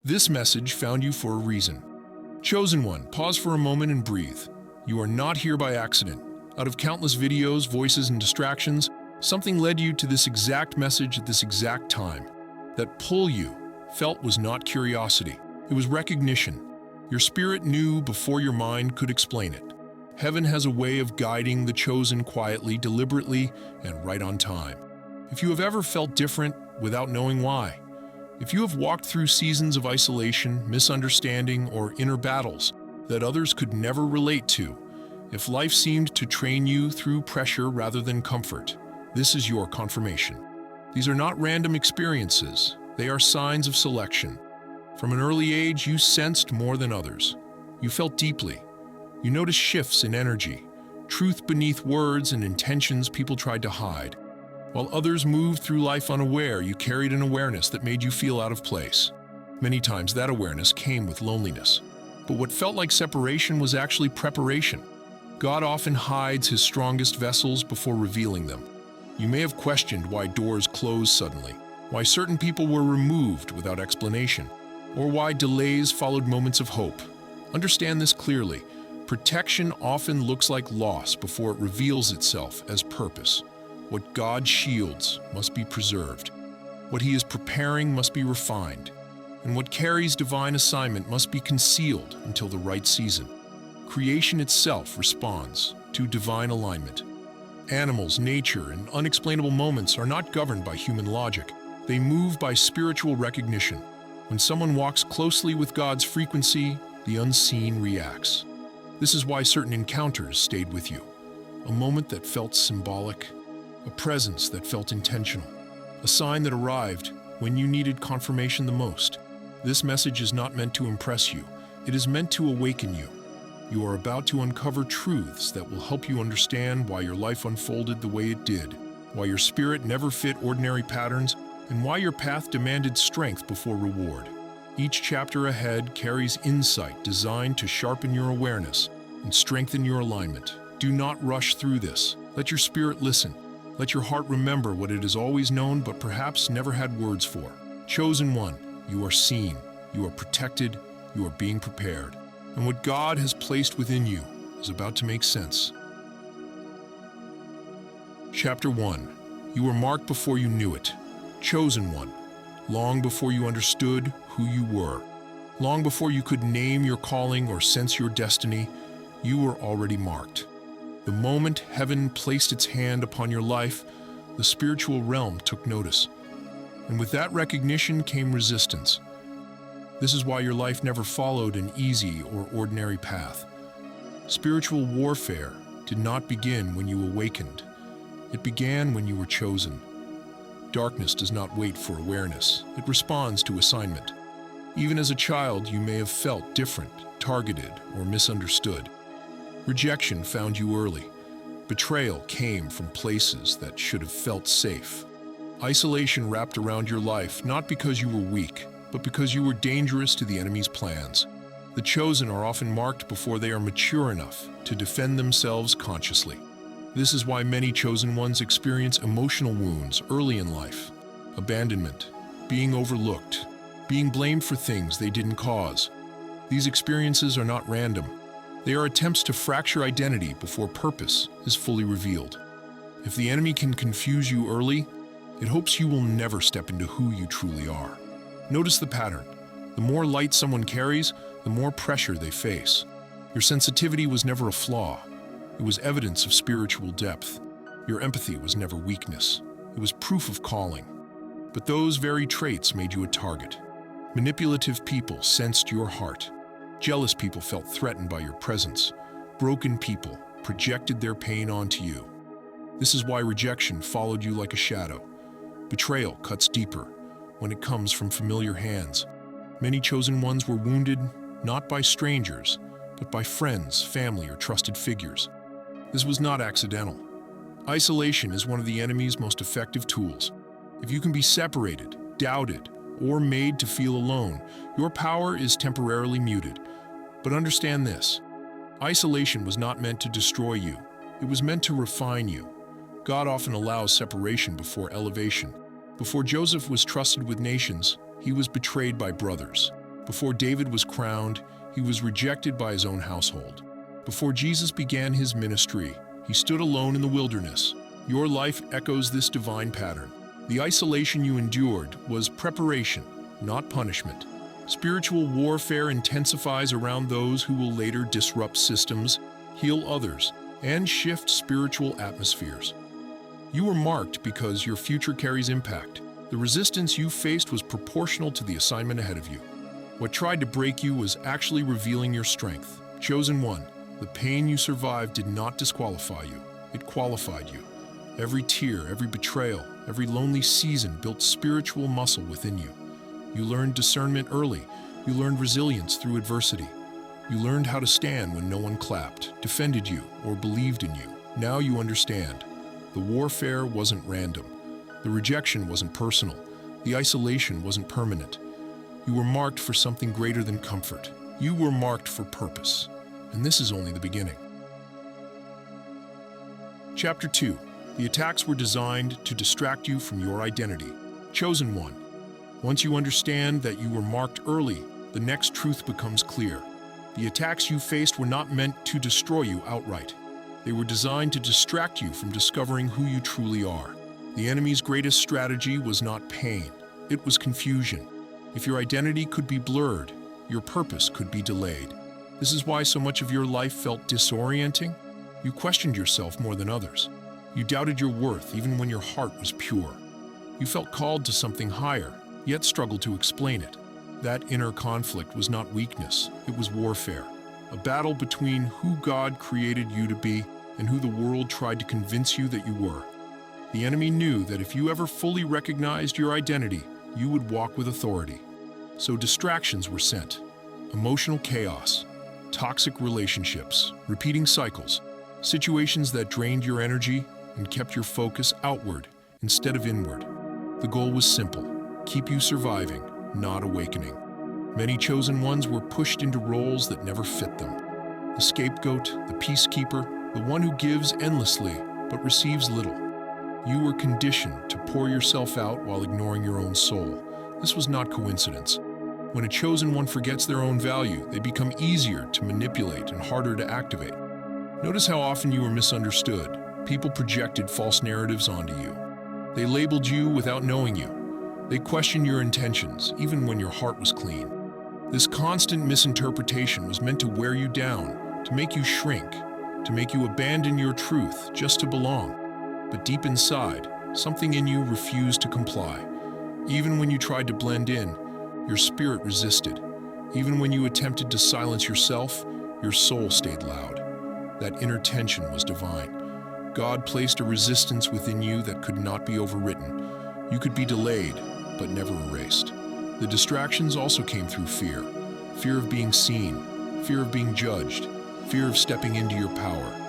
This message found you for a reason. Chosen one, pause for a moment and breathe. You are not here by accident. Out of countless videos, voices, and distractions, something led you to this exact message at this exact time. That pull you felt was not curiosity. It was recognition. Your spirit knew before your mind could explain it. Heaven has a way of guiding the chosen quietly, deliberately, and right on time. If you have ever felt different without knowing why, if you have walked through seasons of isolation, misunderstanding, or inner battles that others could never relate to, if life seemed to train you through pressure rather than comfort, this is your confirmation. These are not random experiences. They are signs of selection. From an early age, you sensed more than others. You felt deeply. You noticed shifts in energy, truth beneath words and intentions people tried to hide. While others moved through life unaware, you carried an awareness that made you feel out of place. Many times that awareness came with loneliness. But what felt like separation was actually preparation. God often hides his strongest vessels before revealing them. You may have questioned why doors closed suddenly, why certain people were removed without explanation, or why delays followed moments of hope. Understand this clearly. Protection often looks like loss before it reveals itself as purpose. What God shields must be preserved. What he is preparing must be refined. And what carries divine assignment must be concealed until the right season. Creation itself responds to divine alignment. Animals, nature, and unexplainable moments are not governed by human logic. They move by spiritual recognition. When someone walks closely with God's frequency, the unseen reacts. This is why certain encounters stayed with you. A moment that felt symbolic, a presence that felt intentional, a sign that arrived when you needed confirmation the most. This message is not meant to impress you. It is meant to awaken you. You are about to uncover truths that will help you understand why your life unfolded the way it did, why your spirit never fit ordinary patterns, and why your path demanded strength before reward. Each chapter ahead carries insight designed to sharpen your awareness and strengthen your alignment. Do not rush through this. Let your spirit listen. Let your heart remember what it has always known but perhaps never had words for. Chosen one, you are seen, you are protected, you are being prepared. And what God has placed within you is about to make sense. Chapter 1. You were marked before you knew it. Chosen one. Long before you understood who you were. Long before you could name your calling or sense your destiny, you were already marked. The moment heaven placed its hand upon your life, the spiritual realm took notice. And with that recognition came resistance. This is why your life never followed an easy or ordinary path. Spiritual warfare did not begin when you awakened. It began when you were chosen. Darkness does not wait for awareness. It responds to assignment. Even as a child, you may have felt different, targeted, or misunderstood. Rejection found you early. Betrayal came from places that should have felt safe. Isolation wrapped around your life, not because you were weak, but because you were dangerous to the enemy's plans. The chosen are often marked before they are mature enough to defend themselves consciously. This is why many chosen ones experience emotional wounds early in life. Abandonment, being overlooked, being blamed for things they didn't cause. These experiences are not random. They are attempts to fracture identity before purpose is fully revealed. If the enemy can confuse you early, it hopes you will never step into who you truly are. Notice the pattern. The more light someone carries, the more pressure they face. Your sensitivity was never a flaw. It was evidence of spiritual depth. Your empathy was never weakness. It was proof of calling. But those very traits made you a target. Manipulative people sensed your heart. Jealous people felt threatened by your presence. Broken people projected their pain onto you. This is why rejection followed you like a shadow. Betrayal cuts deeper when it comes from familiar hands. Many chosen ones were wounded not by strangers, but by friends, family, or trusted figures. This was not accidental. Isolation is one of the enemy's most effective tools. If you can be separated, doubted, or made to feel alone, your power is temporarily muted. But understand this. Isolation was not meant to destroy you. It was meant to refine you. God often allows separation before elevation. Before Joseph was trusted with nations, he was betrayed by brothers. Before David was crowned, he was rejected by his own household. Before Jesus began his ministry, he stood alone in the wilderness. Your life echoes this divine pattern. The isolation you endured was preparation, not punishment. Spiritual warfare intensifies around those who will later disrupt systems, heal others, and shift spiritual atmospheres. You were marked because your future carries impact. The resistance you faced was proportional to the assignment ahead of you. What tried to break you was actually revealing your strength. Chosen one, the pain you survived did not disqualify you. It qualified you. Every tear, every betrayal, every lonely season built spiritual muscle within you. You learned discernment early. You learned resilience through adversity. You learned how to stand when no one clapped, defended you, or believed in you. Now you understand. The warfare wasn't random. The rejection wasn't personal. The isolation wasn't permanent. You were marked for something greater than comfort. You were marked for purpose. And this is only the beginning. Chapter 2. The attacks were designed to distract you from your identity. Chosen one. Once you understand that you were marked early, the next truth becomes clear. The attacks you faced were not meant to destroy you outright. They were designed to distract you from discovering who you truly are. The enemy's greatest strategy was not pain. It was confusion. If your identity could be blurred, your purpose could be delayed. This is why so much of your life felt disorienting. You questioned yourself more than others. You doubted your worth even when your heart was pure. You felt called to something higher, yet struggled to explain it. That inner conflict was not weakness, it was warfare. A battle between who God created you to be and who the world tried to convince you that you were. The enemy knew that if you ever fully recognized your identity, you would walk with authority. So distractions were sent. Emotional chaos, toxic relationships, repeating cycles, situations that drained your energy and kept your focus outward instead of inward. The goal was simple: keep you surviving, not awakening. Many chosen ones were pushed into roles that never fit them. The scapegoat, the peacekeeper, the one who gives endlessly but receives little. You were conditioned to pour yourself out while ignoring your own soul. This was not coincidence. When a chosen one forgets their own value, they become easier to manipulate and harder to activate. Notice how often you were misunderstood. People projected false narratives onto you. They labeled you without knowing you. They questioned your intentions, even when your heart was clean. This constant misinterpretation was meant to wear you down, to make you shrink, to make you abandon your truth just to belong. But deep inside, something in you refused to comply. Even when you tried to blend in, your spirit resisted. Even when you attempted to silence yourself, your soul stayed loud. That inner tension was divine. God placed a resistance within you that could not be overwritten. You could be delayed, but never erased. The distractions also came through fear. Fear of being seen, fear of being judged, fear of stepping into your power.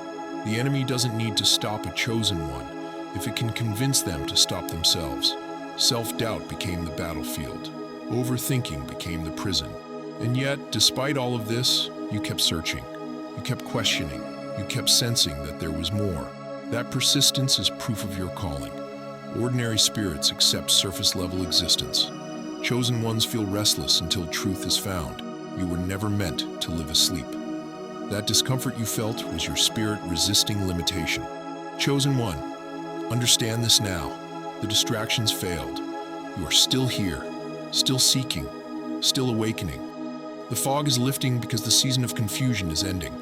The enemy doesn't need to stop a chosen one if it can convince them to stop themselves. Self-doubt became the battlefield. Overthinking became the prison. And yet, despite all of this, you kept searching. You kept questioning. You kept sensing that there was more. That persistence is proof of your calling. Ordinary spirits accept surface-level existence. Chosen ones feel restless until truth is found. You were never meant to live asleep. That discomfort you felt was your spirit resisting limitation. Chosen one, understand this now. The distractions failed. You are still here, still seeking, still awakening. The fog is lifting because the season of confusion is ending.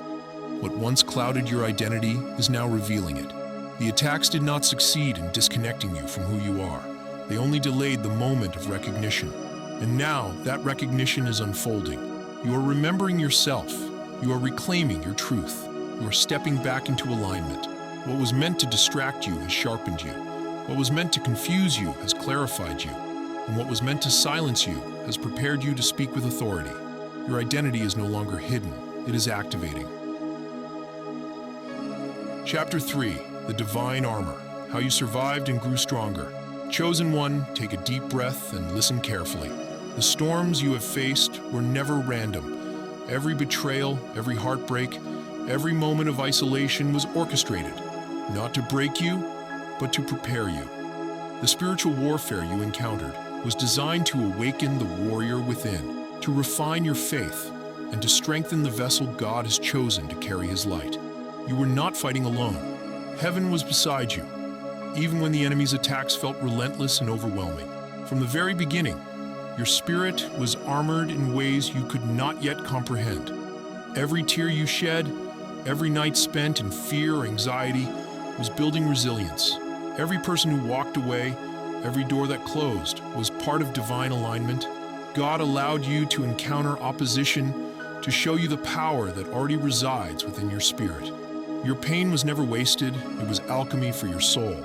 What once clouded your identity is now revealing it. The attacks did not succeed in disconnecting you from who you are. They only delayed the moment of recognition. And now that recognition is unfolding. You are remembering yourself. You are reclaiming your truth. You are stepping back into alignment. What was meant to distract you has sharpened you. What was meant to confuse you has clarified you. And what was meant to silence you has prepared you to speak with authority. Your identity is no longer hidden. It is activating. Chapter 3. The Divine Armor. How you survived and grew stronger. Chosen one, take a deep breath and listen carefully. The storms you have faced were never random. Every betrayal, every heartbreak, every moment of isolation was orchestrated, not to break you, but to prepare you. The spiritual warfare you encountered was designed to awaken the warrior within. to refine your faith, and to strengthen the vessel God has chosen to carry His light. You were not fighting alone. Heaven was beside you, even when the enemy's attacks felt relentless and overwhelming. From the very beginning, your spirit was armored in ways you could not yet comprehend. Every tear you shed, every night spent in fear or anxiety, was building resilience. Every person who walked away, every door that closed, was part of divine alignment. God allowed you to encounter opposition to show you the power that already resides within your spirit. Your pain was never wasted, it was alchemy for your soul.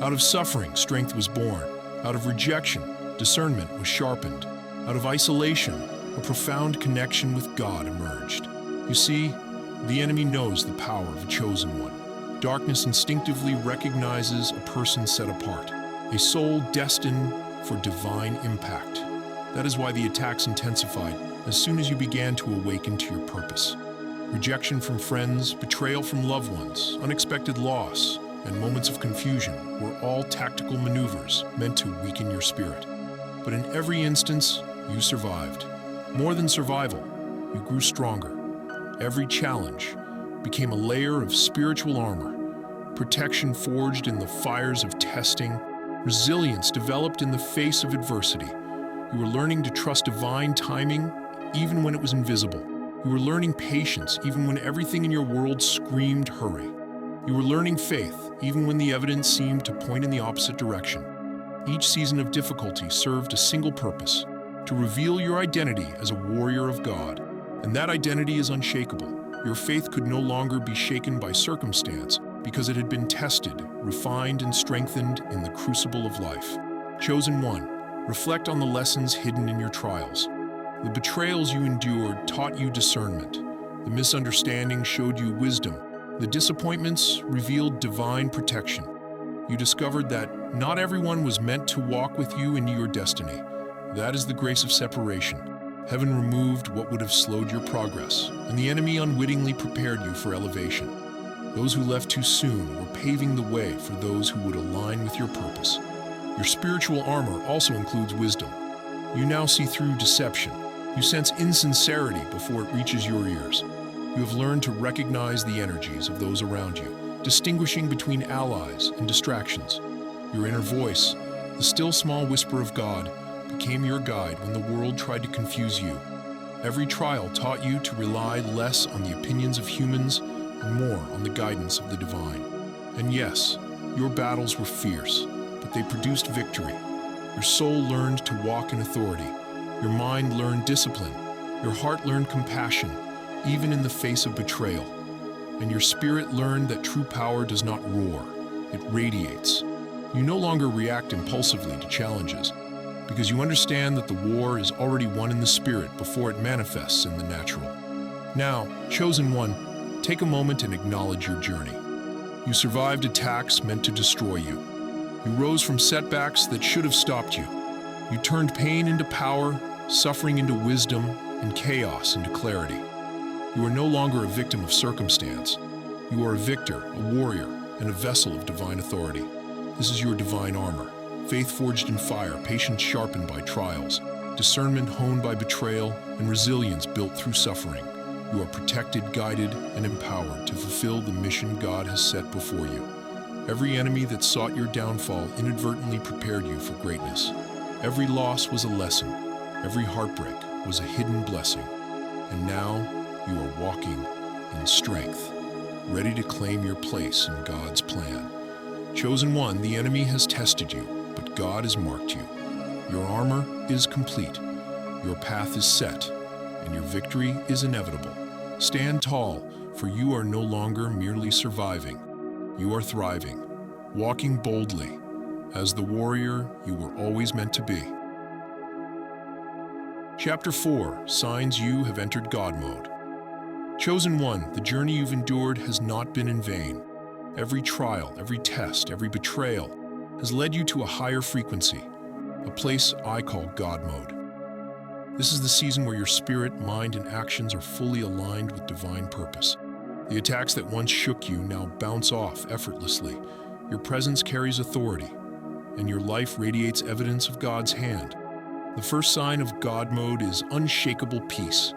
Out of suffering, strength was born. Out of rejection, discernment was sharpened. Out of isolation, a profound connection with God emerged. You see, the enemy knows the power of a chosen one. Darkness instinctively recognizes a person set apart, a soul destined for divine impact. That is why the attacks intensified as soon as you began to awaken to your purpose. Rejection from friends, betrayal from loved ones, unexpected loss, and moments of confusion were all tactical maneuvers meant to weaken your spirit. But in every instance, you survived. More than survival, you grew stronger. Every challenge became a layer of spiritual armor, protection forged in the fires of testing, resilience developed in the face of adversity. You were learning to trust divine timing even when it was invisible. You were learning patience even when everything in your world screamed hurry. You were learning faith even when the evidence seemed to point in the opposite direction. Each season of difficulty served a single purpose: to reveal your identity as a warrior of God. And that identity is unshakable. Your faith could no longer be shaken by circumstance because it had been tested, refined, and strengthened in the crucible of life. Chosen one, reflect on the lessons hidden in your trials. The betrayals you endured taught you discernment. The misunderstandings showed you wisdom. The disappointments revealed divine protection. You discovered that not everyone was meant to walk with you into your destiny. That is the grace of separation. Heaven removed what would have slowed your progress, and the enemy unwittingly prepared you for elevation. Those who left too soon were paving the way for those who would align with your purpose. Your spiritual armor also includes wisdom. You now see through deception. You sense insincerity before it reaches your ears. You have learned to recognize the energies of those around you, distinguishing between allies and distractions. Your inner voice, the still small whisper of God, became your guide when the world tried to confuse you. Every trial taught you to rely less on the opinions of humans and more on the guidance of the divine. And yes, your battles were fierce, but they produced victory. Your soul learned to walk in authority. Your mind learned discipline. Your heart learned compassion, even in the face of betrayal. And your spirit learned that true power does not roar, it radiates. You no longer react impulsively to challenges, because you understand that the war is already won in the spirit before it manifests in the natural. Now, chosen one, take a moment and acknowledge your journey. You survived attacks meant to destroy you. You rose from setbacks that should have stopped you. You turned pain into power, suffering into wisdom, and chaos into clarity. You are no longer a victim of circumstance. You are a victor, a warrior, and a vessel of divine authority. This is your divine armor. Faith forged in fire, patience sharpened by trials, discernment honed by betrayal, and resilience built through suffering. You are protected, guided, and empowered to fulfill the mission God has set before you. Every enemy that sought your downfall inadvertently prepared you for greatness. Every loss was a lesson. Every heartbreak was a hidden blessing. And now you are walking in strength, ready to claim your place in God's plan. Chosen one, the enemy has tested you, but God has marked you. Your armor is complete, your path is set, and your victory is inevitable. Stand tall, for you are no longer merely surviving. You are thriving, walking boldly, as the warrior you were always meant to be. Chapter 4, Signs You Have Entered God Mode. Chosen one, the journey you've endured has not been in vain. Every trial, every test, every betrayal has led you to a higher frequency, a place I call God Mode. This is the season where your spirit, mind, and actions are fully aligned with divine purpose. The attacks that once shook you now bounce off effortlessly. Your presence carries authority, and your life radiates evidence of God's hand. The first sign of God mode is unshakable peace.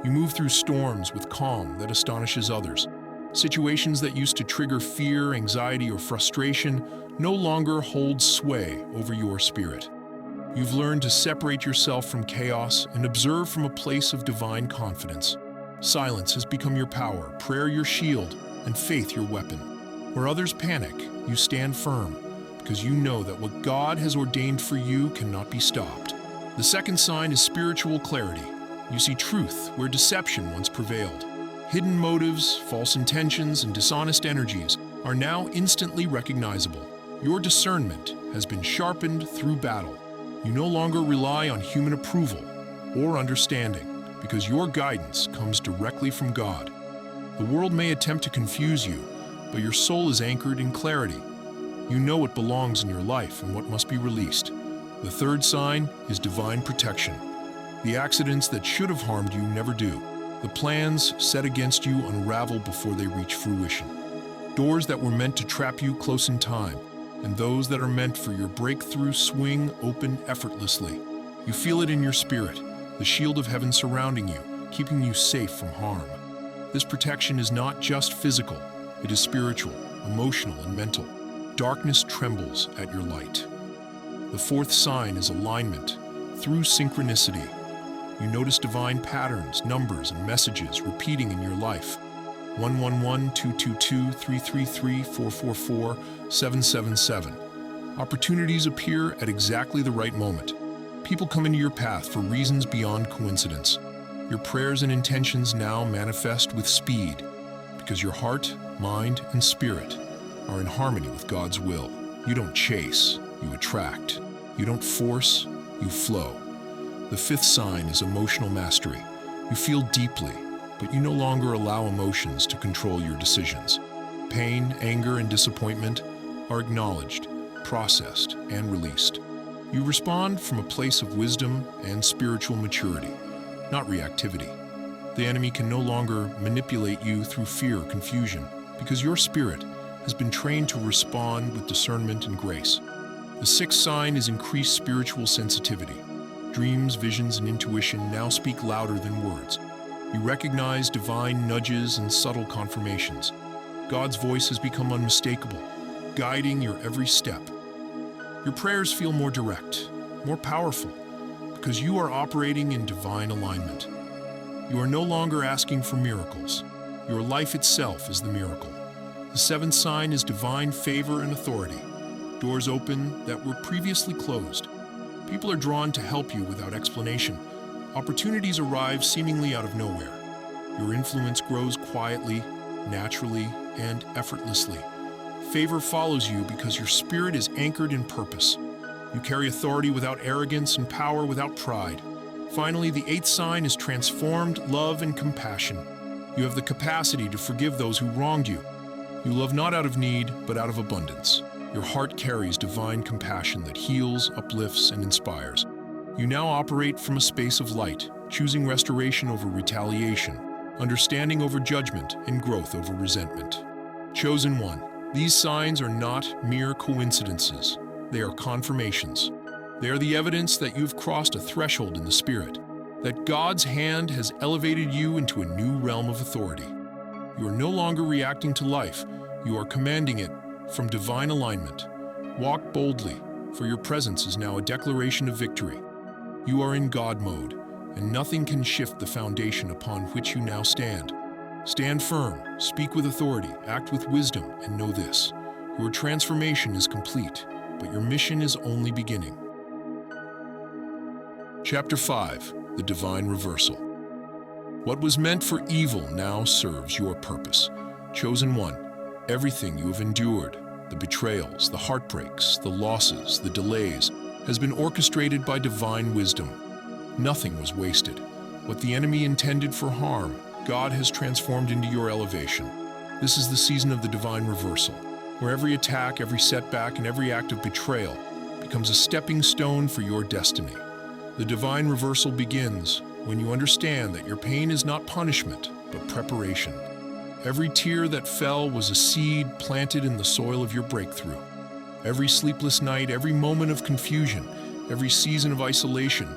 You move through storms with calm that astonishes others. Situations that used to trigger fear, anxiety, or frustration no longer hold sway over your spirit. You've learned to separate yourself from chaos and observe from a place of divine confidence. Silence has become your power, prayer your shield, and faith your weapon. Where others panic, you stand firm, because you know that what God has ordained for you cannot be stopped. The second sign is spiritual clarity. You see truth where deception once prevailed. Hidden motives, false intentions, and dishonest energies are now instantly recognizable. Your discernment has been sharpened through battle. You no longer rely on human approval or understanding, because your guidance comes directly from God. The world may attempt to confuse you, but your soul is anchored in clarity. You know what belongs in your life and what must be released. The third sign is divine protection. The accidents that should have harmed you never do. The plans set against you unravel before they reach fruition. Doors that were meant to trap you close in time, and those that are meant for your breakthrough swing open effortlessly. You feel it in your spirit, the shield of heaven surrounding you, keeping you safe from harm. This protection is not just physical, it is spiritual, emotional, and mental. Darkness trembles at your light. The fourth sign is alignment through synchronicity. You notice divine patterns, numbers, and messages repeating in your life. 111, 222, 333, 444, 777. Opportunities appear at exactly the right moment. People come into your path for reasons beyond coincidence. Your prayers and intentions now manifest with speed, because your heart, mind, and spirit are in harmony with God's will. You don't chase, you attract. You don't force, you flow. The fifth sign is emotional mastery. You feel deeply, but you no longer allow emotions to control your decisions. Pain, anger, and disappointment are acknowledged, processed, and released. You respond from a place of wisdom and spiritual maturity, not reactivity. The enemy can no longer manipulate you through fear or confusion, because your spirit has been trained to respond with discernment and grace. The sixth sign is increased spiritual sensitivity. Dreams, visions, and intuition now speak louder than words. You recognize divine nudges and subtle confirmations. God's voice has become unmistakable, guiding your every step. Your prayers feel more direct, more powerful, because you are operating in divine alignment. You are no longer asking for miracles. Your life itself is the miracle. The seventh sign is divine favor and authority. Doors open that were previously closed. People are drawn to help you without explanation. Opportunities arrive seemingly out of nowhere. Your influence grows quietly, naturally, and effortlessly. Favor follows you because your spirit is anchored in purpose. You carry authority without arrogance and power without pride. Finally, the eighth sign is transformed love and compassion. You have the capacity to forgive those who wronged you. You love not out of need, but out of abundance. Your heart carries divine compassion that heals, uplifts, and inspires. You now operate from a space of light, choosing restoration over retaliation, understanding over judgment, and growth over resentment. Chosen one, these signs are not mere coincidences. They are confirmations. They are the evidence that you've crossed a threshold in the spirit, that God's hand has elevated you into a new realm of authority. You are no longer reacting to life, you are commanding it from divine alignment. Walk boldly, for your presence is now a declaration of victory. You are in God mode, and nothing can shift the foundation upon which you now stand. Stand firm, speak with authority, act with wisdom, and know this: your transformation is complete, but your mission is only beginning. Chapter 5: The Divine Reversal. What was meant for evil now serves your purpose. Chosen one, everything you have endured, the betrayals, the heartbreaks, the losses, the delays, has been orchestrated by divine wisdom. Nothing was wasted. What the enemy intended for harm, God has transformed into your elevation. This is the season of the divine reversal, where every attack, every setback, and every act of betrayal becomes a stepping stone for your destiny. The divine reversal begins when you understand that your pain is not punishment, but preparation. Every tear that fell was a seed planted in the soil of your breakthrough. Every sleepless night, every moment of confusion Every season of isolation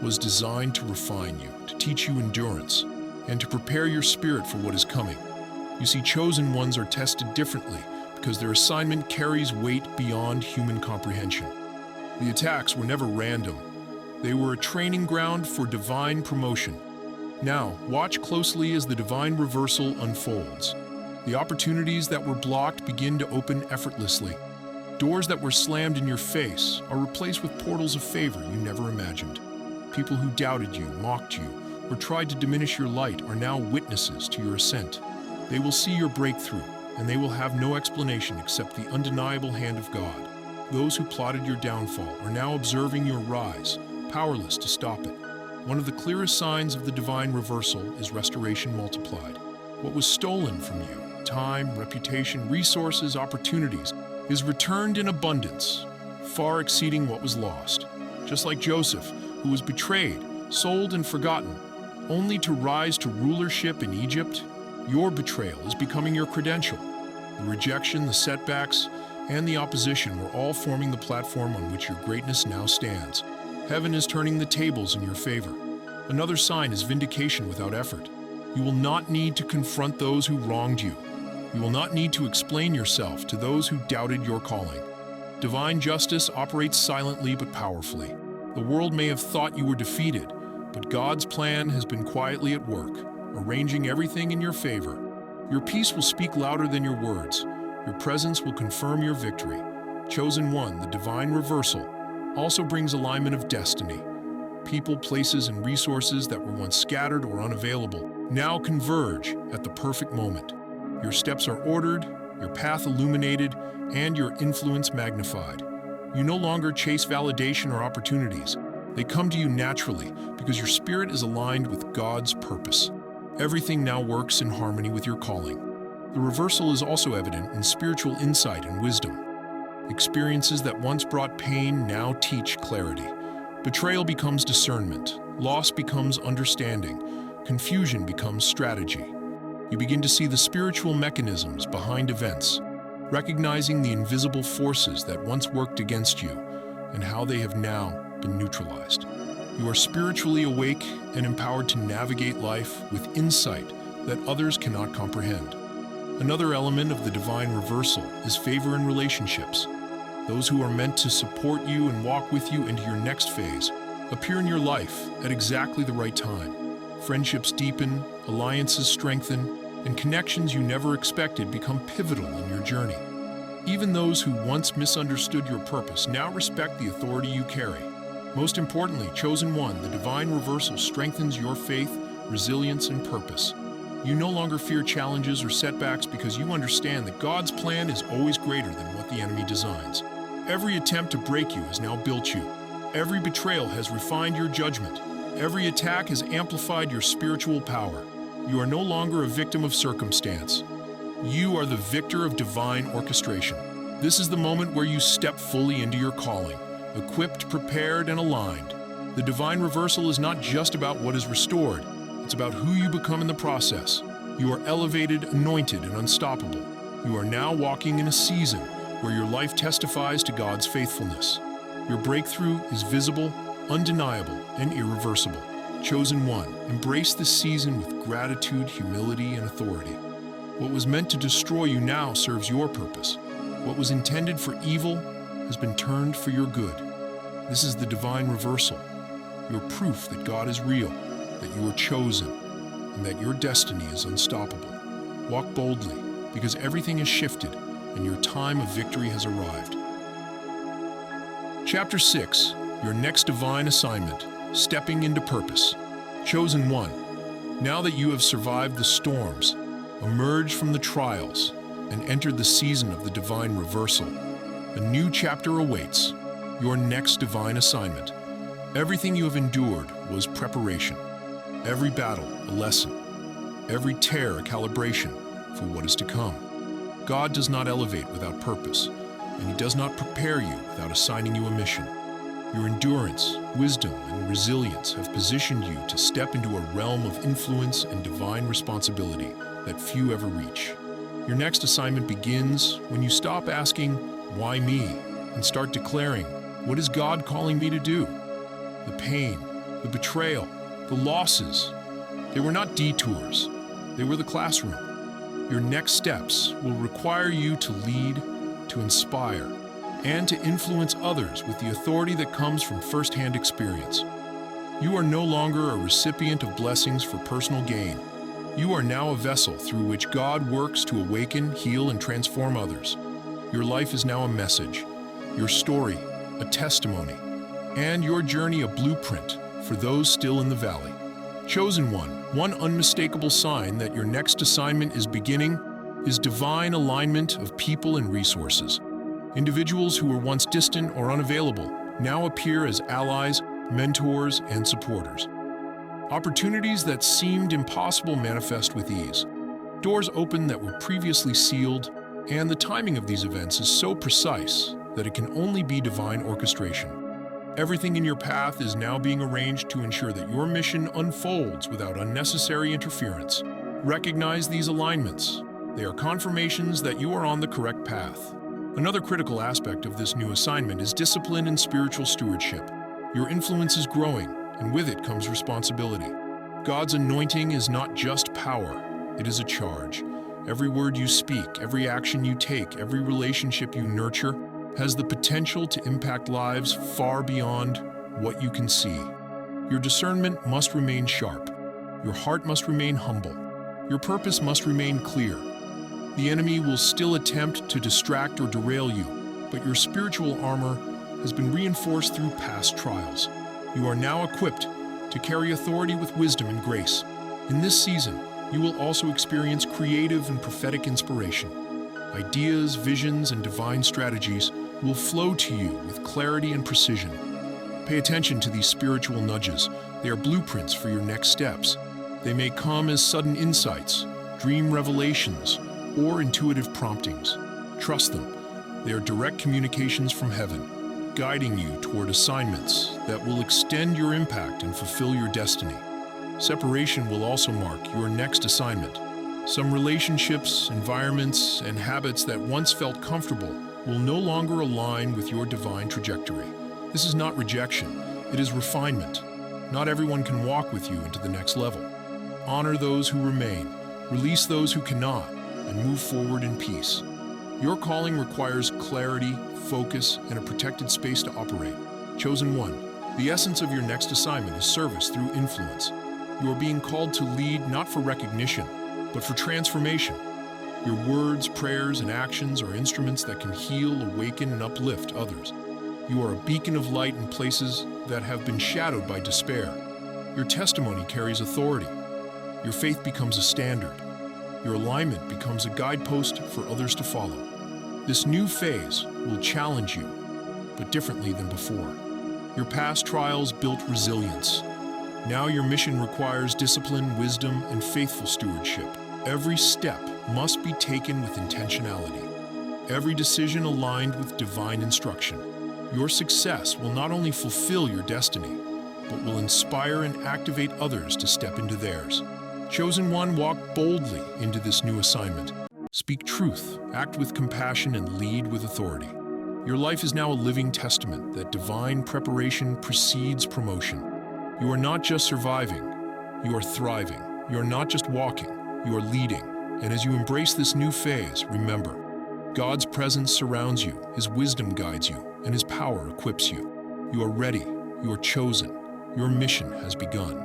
was designed to refine you, to teach you endurance, and to prepare your spirit for what is coming. You see, chosen ones are tested differently because their assignment carries weight beyond human comprehension. The attacks were never random. They were a training ground for divine promotion. Now, watch closely as the divine reversal unfolds. The opportunities that were blocked begin to open effortlessly. Doors that were slammed in your face are replaced with portals of favor you never imagined. People who doubted you, mocked you, or tried to diminish your light are now witnesses to your ascent. They will see your breakthrough, and they will have no explanation except the undeniable hand of God. Those who plotted your downfall are now observing your rise, powerless to stop it. One of the clearest signs of the divine reversal is restoration multiplied. What was stolen from you, time, reputation, resources, opportunities, is returned in abundance, far exceeding what was lost. Just like Joseph, who was betrayed, sold, and forgotten, only to rise to rulership in Egypt, your betrayal is becoming your credential. The rejection, the setbacks, and the opposition were all forming the platform on which your greatness now stands. Heaven is turning the tables in your favor. Another sign is vindication without effort. You will not need to confront those who wronged you. You will not need to explain yourself to those who doubted your calling. Divine justice operates silently but powerfully. The world may have thought you were defeated, but God's plan has been quietly at work, arranging everything in your favor. Your peace will speak louder than your words. Your presence will confirm your victory. Chosen one, the divine reversal, also brings alignment of destiny. People, places, and resources that were once scattered or unavailable now converge at the perfect moment. Your steps are ordered, your path illuminated, and your influence magnified. You no longer chase validation or opportunities. They come to you naturally because your spirit is aligned with God's purpose. Everything now works in harmony with your calling. The reversal is also evident in spiritual insight and wisdom. Experiences that once brought pain now teach clarity. Betrayal becomes discernment, loss becomes understanding, confusion becomes strategy. You begin to see the spiritual mechanisms behind events, recognizing the invisible forces that once worked against you and how they have now been neutralized. You are spiritually awake and empowered to navigate life with insight that others cannot comprehend. Another element of the divine reversal is favor in relationships. Those who are meant to support you and walk with you into your next phase appear in your life at exactly the right time. Friendships deepen, alliances strengthen, and connections you never expected become pivotal in your journey. Even those who once misunderstood your purpose now respect the authority you carry. Most importantly, chosen one, the divine reversal strengthens your faith, resilience, and purpose. You no longer fear challenges or setbacks because you understand that God's plan is always greater than what the enemy designs. Every attempt to break you has now built you. Every betrayal has refined your judgment. Every attack has amplified your spiritual power. You are no longer a victim of circumstance. You are the victor of divine orchestration. This is the moment where you step fully into your calling, equipped, prepared, and aligned. The divine reversal is not just about what is restored. It's about who you become in the process. You are elevated, anointed, and unstoppable. You are now walking in a season where your life testifies to God's faithfulness. Your breakthrough is visible, undeniable, and irreversible. Chosen one, embrace this season with gratitude, humility, and authority. What was meant to destroy you now serves your purpose. What was intended for evil has been turned for your good. This is the divine reversal, your proof that God is real, that you are chosen, and that your destiny is unstoppable. Walk boldly, because everything has shifted, and your time of victory has arrived. Chapter 6, your next divine assignment, stepping into purpose. Chosen one, now that you have survived the storms, emerged from the trials, and entered the season of the divine reversal, a new chapter awaits, your next divine assignment. Everything you have endured was preparation. Every battle, a lesson. Every tear, a calibration for what is to come. God does not elevate without purpose, and He does not prepare you without assigning you a mission. Your endurance, wisdom, and resilience have positioned you to step into a realm of influence and divine responsibility that few ever reach. Your next assignment begins when you stop asking, "Why me?" and start declaring, What is God calling me to do? The pain, the betrayal, the losses, they were not detours. They were the classroom. Your next steps will require you to lead, to inspire, and to influence others with the authority that comes from firsthand experience. You are no longer a recipient of blessings for personal gain. You are now a vessel through which God works to awaken, heal, and transform others. Your life is now a message, your story a testimony, and your journey a blueprint for those still in the valley. Chosen one unmistakable sign that your next assignment is beginning is divine alignment of people and resources. Individuals who were once distant or unavailable now appear as allies, mentors, and supporters. Opportunities that seemed impossible manifest with ease. Doors open that were previously sealed, and the timing of these events is so precise that it can only be divine orchestration. Everything in your path is now being arranged to ensure that your mission unfolds without unnecessary interference. Recognize these alignments. They are confirmations that you are on the correct path. Another critical aspect of this new assignment is discipline and spiritual stewardship. Your influence is growing, and with it comes responsibility. God's anointing is not just power, it is a charge. Every word you speak, every action you take, every relationship you nurture has the potential to impact lives far beyond what you can see. Your discernment must remain sharp. Your heart must remain humble. Your purpose must remain clear. The enemy will still attempt to distract or derail you, but your spiritual armor has been reinforced through past trials. You are now equipped to carry authority with wisdom and grace. In this season, you will also experience creative and prophetic inspiration. Ideas, visions, and divine strategies will flow to you with clarity and precision. Pay attention to these spiritual nudges. They are blueprints for your next steps. They may come as sudden insights, dream revelations, or intuitive promptings. Trust them. They are direct communications from heaven, guiding you toward assignments that will extend your impact and fulfill your destiny. Separation will also mark your next assignment. Some relationships, environments, and habits that once felt comfortable will no longer align with your divine trajectory. This is not rejection, it is refinement. Not everyone can walk with you into the next level. Honor those who remain, release those who cannot, and move forward in peace. Your calling requires clarity, focus, and a protected space to operate. Chosen one, the essence of your next assignment is service through influence. You are being called to lead not for recognition, but for transformation. Your words, prayers, and actions are instruments that can heal, awaken, and uplift others. You are a beacon of light in places that have been shadowed by despair. Your testimony carries authority. Your faith becomes a standard. Your alignment becomes a guidepost for others to follow. This new phase will challenge you, but differently than before. Your past trials built resilience. Now your mission requires discipline, wisdom, and faithful stewardship. Every step must be taken with intentionality. Every decision aligned with divine instruction. Your success will not only fulfill your destiny, but will inspire and activate others to step into theirs. Chosen one, walk boldly into this new assignment. Speak truth, act with compassion, and lead with authority. Your life is now a living testament that divine preparation precedes promotion. You are not just surviving, you are thriving. You are not just walking, you are leading. And as you embrace this new phase, remember, God's presence surrounds you, His wisdom guides you, and His power equips you. You are ready, you are chosen, your mission has begun.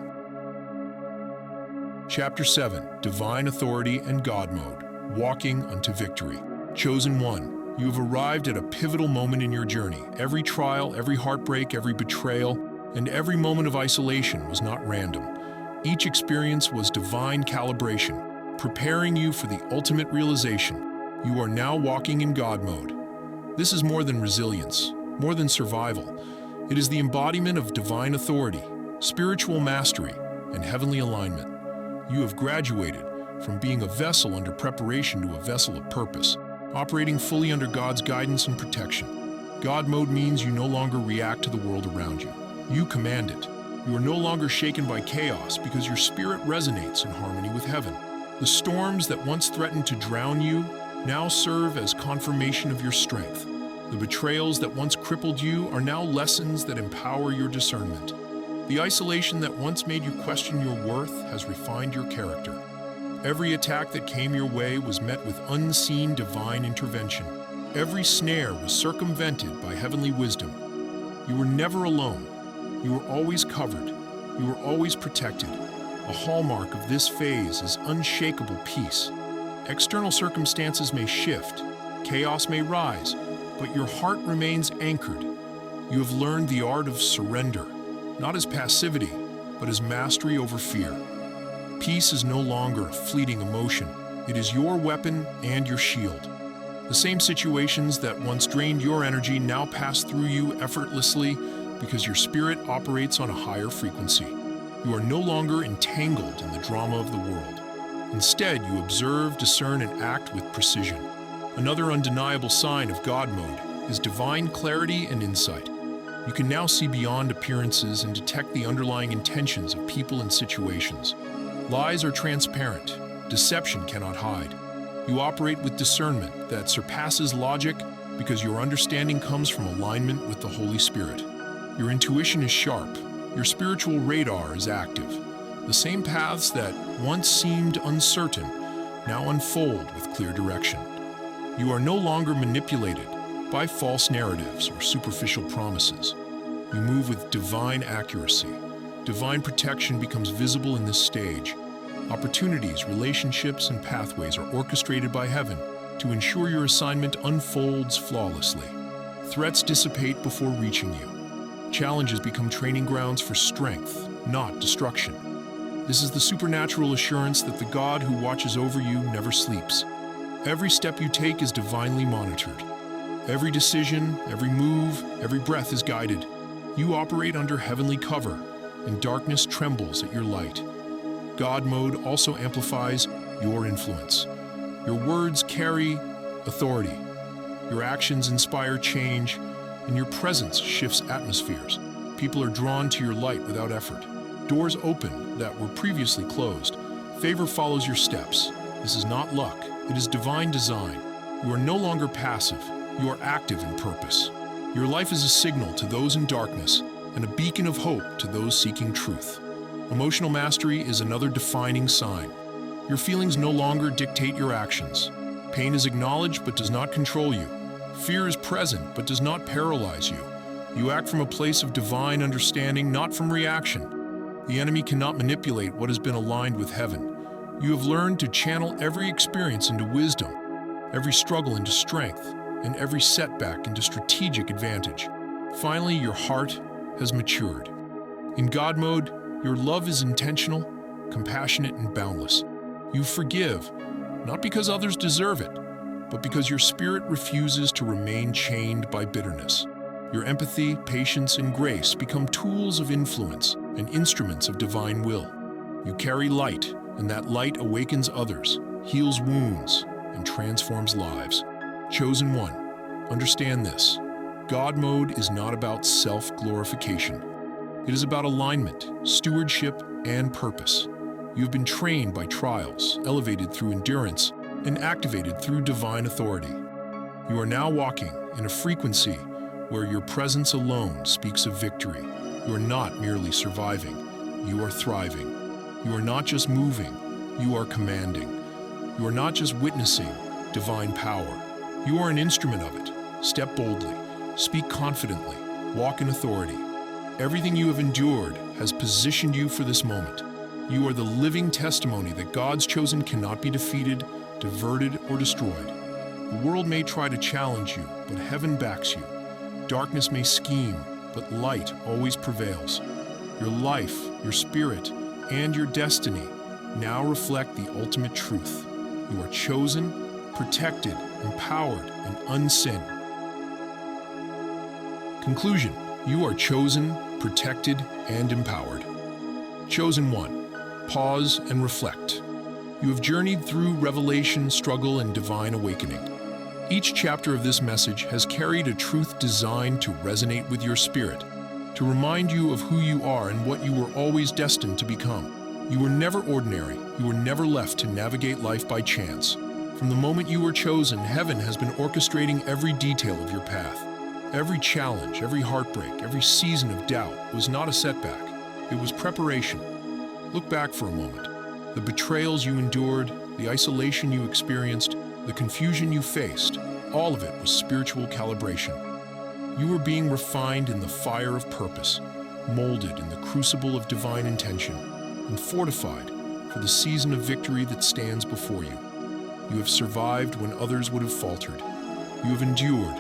Chapter 7, Divine Authority and God Mode, Walking unto Victory. Chosen one, you have arrived at a pivotal moment in your journey. Every trial, every heartbreak, every betrayal, and every moment of isolation was not random. Each experience was divine calibration, preparing you for the ultimate realization. You are now walking in God mode. This is more than resilience, more than survival. It is the embodiment of divine authority, spiritual mastery, and heavenly alignment. You have graduated from being a vessel under preparation to a vessel of purpose, operating fully under God's guidance and protection. God mode means you no longer react to the world around you. You command it. You are no longer shaken by chaos because your spirit resonates in harmony with heaven. The storms that once threatened to drown you now serve as confirmation of your strength. The betrayals that once crippled you are now lessons that empower your discernment. The isolation that once made you question your worth has refined your character. Every attack that came your way was met with unseen divine intervention. Every snare was circumvented by heavenly wisdom. You were never alone. You were always covered. You were always protected. A hallmark of this phase is unshakable peace. External circumstances may shift, chaos may rise, but your heart remains anchored. You have learned the art of surrender, not as passivity, but as mastery over fear. Peace is no longer a fleeting emotion. It is your weapon and your shield. The same situations that once drained your energy now pass through you effortlessly because your spirit operates on a higher frequency. You are no longer entangled in the drama of the world. Instead, you observe, discern, and act with precision. Another undeniable sign of God mode is divine clarity and insight. You can now see beyond appearances and detect the underlying intentions of people and situations. Lies are transparent. Deception cannot hide. You operate with discernment that surpasses logic because your understanding comes from alignment with the Holy Spirit. Your intuition is sharp. Your spiritual radar is active. The same paths that once seemed uncertain now unfold with clear direction. You are no longer manipulated by false narratives or superficial promises. You move with divine accuracy. Divine protection becomes visible in this stage. Opportunities, relationships, and pathways are orchestrated by heaven to ensure your assignment unfolds flawlessly. Threats dissipate before reaching you. Challenges become training grounds for strength, not destruction. This is the supernatural assurance that the God who watches over you never sleeps. Every step you take is divinely monitored. Every decision, every move, every breath is guided. You operate under heavenly cover, and darkness trembles at your light. God mode also amplifies your influence. Your words carry authority. Your actions inspire change, and your presence shifts atmospheres. People are drawn to your light without effort. Doors open that were previously closed. Favor follows your steps. This is not luck, it is divine design. You are no longer passive, you are active in purpose. Your life is a signal to those in darkness and a beacon of hope to those seeking truth. Emotional mastery is another defining sign. Your feelings no longer dictate your actions. Pain is acknowledged but does not control you. Fear is present but does not paralyze you. You act from a place of divine understanding, not from reaction. The enemy cannot manipulate what has been aligned with heaven. You have learned to channel every experience into wisdom, every struggle into strength, and every setback into strategic advantage. Finally, your heart has matured. In God mode, your love is intentional, compassionate, and boundless. You forgive, not because others deserve it, but because your spirit refuses to remain chained by bitterness. Your empathy, patience, and grace become tools of influence and instruments of divine will. You carry light, and that light awakens others, heals wounds, and transforms lives. Chosen one, understand this. God mode is not about self-glorification. It is about alignment, stewardship, and purpose. You have been trained by trials, elevated through endurance, and activated through divine authority. You are now walking in a frequency where your presence alone speaks of victory. You are not merely surviving, you are thriving. You are not just moving, you are commanding. You are not just witnessing divine power, you are an instrument of it. Step boldly, speak confidently, walk in authority. Everything you have endured has positioned you for this moment. You are the living testimony that God's chosen cannot be defeated, diverted, or destroyed. The world may try to challenge you, but heaven backs you. Darkness may scheme, but light always prevails. Your life, your spirit, and your destiny now reflect the ultimate truth. You are chosen, protected, empowered, and unseen. Conclusion: you are chosen, protected, and empowered. Chosen one. Pause and reflect. You have journeyed through revelation, struggle, and divine awakening. Each chapter of this message has carried a truth designed to resonate with your spirit, to remind you of who you are and what you were always destined to become. You were never ordinary. You were never left to navigate life by chance. From the moment you were chosen, heaven has been orchestrating every detail of your path. Every challenge, every heartbreak, every season of doubt was not a setback. It was preparation. Look back for a moment. The betrayals you endured, the isolation you experienced, the confusion you faced, all of it was spiritual calibration. You were being refined in the fire of purpose, molded in the crucible of divine intention, and fortified for the season of victory that stands before you. You have survived when others would have faltered. You have endured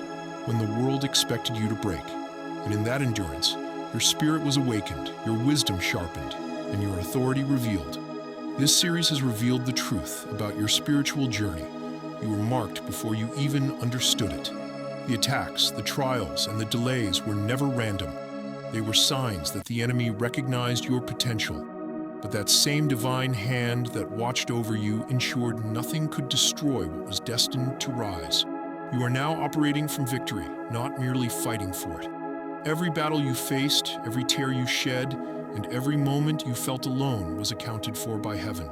when the world expected you to break. And in that endurance, your spirit was awakened, your wisdom sharpened, and your authority revealed. This series has revealed the truth about your spiritual journey. You were marked before you even understood it. The attacks, the trials, and the delays were never random. They were signs that the enemy recognized your potential. But that same divine hand that watched over you ensured nothing could destroy what was destined to rise. You are now operating from victory, not merely fighting for it. Every battle you faced, every tear you shed, and every moment you felt alone was accounted for by heaven.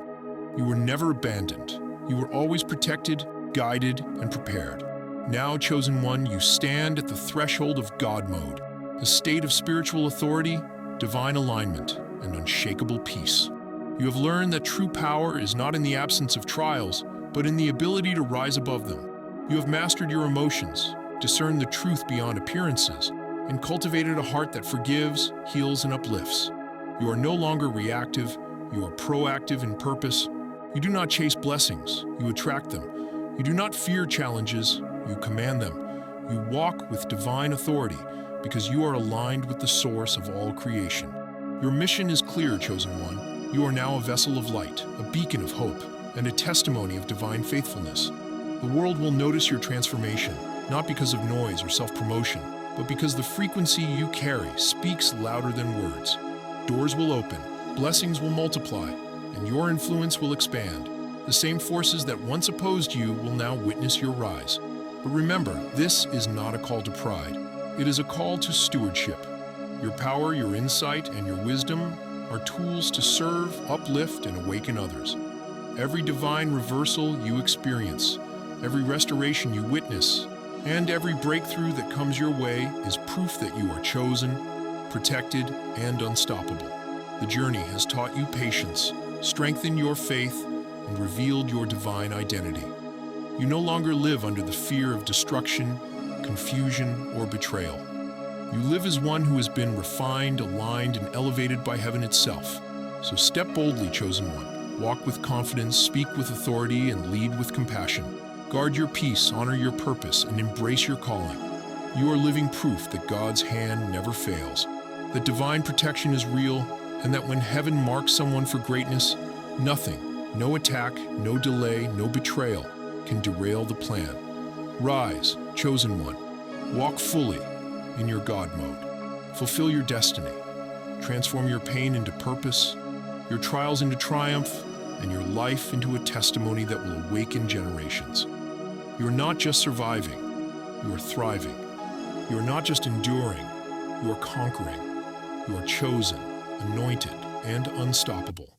You were never abandoned. You were always protected, guided, and prepared. Now, chosen one, you stand at the threshold of God mode, a state of spiritual authority, divine alignment, and unshakable peace. You have learned that true power is not in the absence of trials, but in the ability to rise above them. You have mastered your emotions, discerned the truth beyond appearances, and cultivated a heart that forgives, heals, and uplifts. You are no longer reactive, you are proactive in purpose. You do not chase blessings, you attract them. You do not fear challenges, you command them. You walk with divine authority because you are aligned with the source of all creation. Your mission is clear, chosen one. You are now a vessel of light, a beacon of hope, and a testimony of divine faithfulness. The world will notice your transformation, not because of noise or self-promotion, but because the frequency you carry speaks louder than words. Doors will open, blessings will multiply, and your influence will expand. The same forces that once opposed you will now witness your rise. But remember, this is not a call to pride. It is a call to stewardship. Your power, your insight, and your wisdom are tools to serve, uplift, and awaken others. Every divine reversal you experience, every restoration you witness, and every breakthrough that comes your way is proof that you are chosen, protected, and unstoppable. The journey has taught you patience, strengthened your faith, and revealed your divine identity. You no longer live under the fear of destruction, confusion, or betrayal. You live as one who has been refined, aligned, and elevated by heaven itself. So step boldly, chosen one. Walk with confidence, speak with authority, and lead with compassion. Guard your peace, honor your purpose, and embrace your calling. You are living proof that God's hand never fails, that divine protection is real, and that when heaven marks someone for greatness, nothing, no attack, no delay, no betrayal can derail the plan. Rise, chosen one. Walk fully in your God mode. Fulfill your destiny. Transform your pain into purpose, your trials into triumph, and your life into a testimony that will awaken generations. You are not just surviving, you are thriving. You are not just enduring, you are conquering. You are chosen, anointed, and unstoppable.